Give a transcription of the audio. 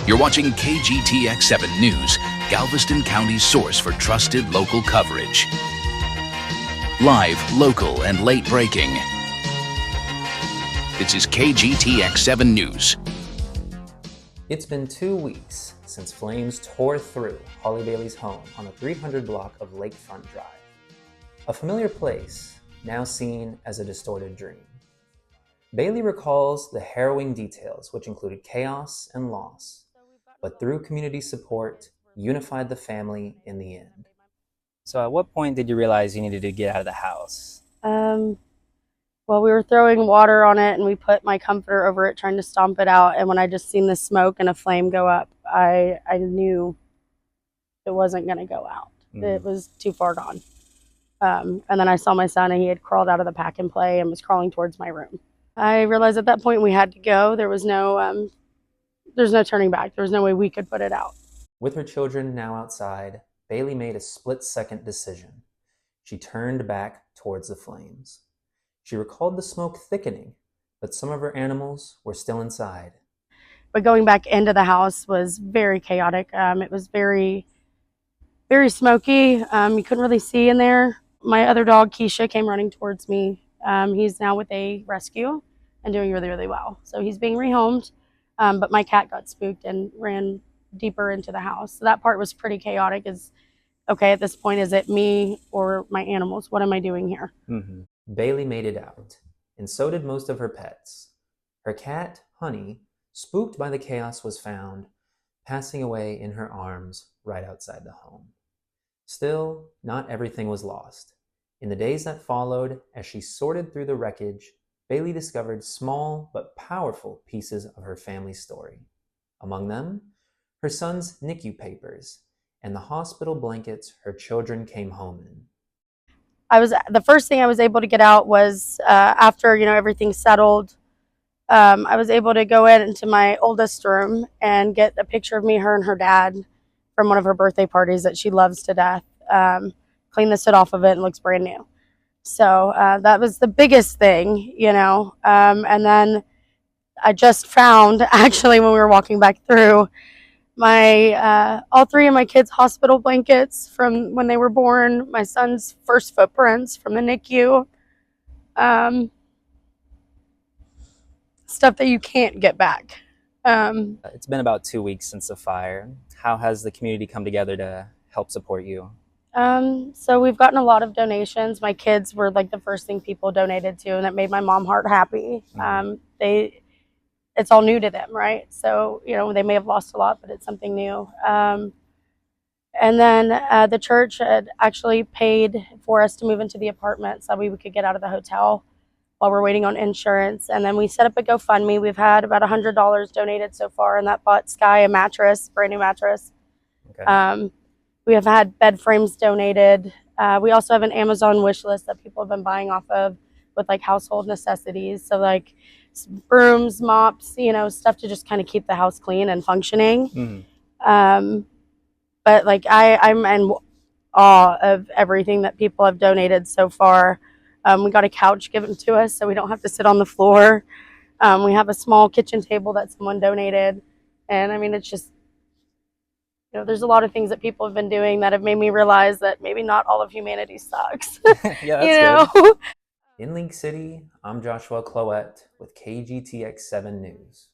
You're watching KGTX 7 News, Galveston County's source for trusted local coverage. Live, local, and late breaking. This is KGTX 7 News. It's been 2 weeks since flames tore through Holly Bailey's home on the 300 block of Lakefront Drive. A familiar place, now seen as a distorted dream. Bailey recalls the harrowing details, which included chaos and loss, but through community support, unified the family in the end. So at what point did you realize you needed to get out of the house? Well, we were throwing water on it and we put my comforter over it trying to stomp it out. And when I just seen the smoke and a flame go up, I knew it wasn't going to go out. It was too far gone. And then I saw my son and he had crawled out of the pack and play and was crawling towards my room. I realized at that point we had to go. There's no turning back. There was no way we could put it out. With her children now outside, Bailey made a split-second decision. She turned back towards the flames. She recalled the smoke thickening, but some of her animals were still inside. But going back into the house was very chaotic. It was very, very smoky. You couldn't really see in there. My other dog, Keisha, came running towards me. He's now with a rescue and doing really, really well. So he's being rehomed, but my cat got spooked and ran deeper into the house. So that part was pretty chaotic. Okay, at this point, is it me or my animals? What am I doing here? Bailey made it out, and so did most of her pets. Her cat, Honey, spooked by the chaos, was found, passing away in her arms right outside the home. Still, not everything was lost. In the days that followed, as she sorted through the wreckage, Bailey discovered small but powerful pieces of her family's story. Among them, her son's NICU papers and the hospital blankets her children came home in. The first thing I was able to get out was after everything settled. I was able to go into my oldest room and get a picture of me, her, and her dad from one of her birthday parties that she loves to death. Clean the soot off of it and it looks brand new. So that was the biggest thing, and then I just found, actually, when we were walking back through, all three of my kids' hospital blankets from when they were born, my son's first footprints from the NICU, stuff that you can't get back. It's been about 2 weeks since the fire. How has the community come together to help support you? So we've gotten a lot of donations. My kids were like the first thing people donated to, and it made my mom heart happy. It's all new to them, right? So, they may have lost a lot, but it's something new. And then the church had actually paid for us to move into the apartment so we could get out of the hotel while we're waiting on insurance. And then we set up a GoFundMe. We've had about $100 donated so far, and that bought Sky a mattress, brand new mattress. Okay. We have had bed frames donated. We also have an Amazon wish list that people have been buying off of with like household necessities. So like brooms, mops, stuff to just kind of keep the house clean and functioning. But like I'm in awe of everything that people have donated so far. We got a couch given to us so we don't have to sit on the floor. We have a small kitchen table that someone donated. And I mean, it's just, there's a lot of things that people have been doing that have made me realize that maybe not all of humanity sucks. Yeah, that's good. In Link City, I'm Joshua Cloette with KGTX 7 News.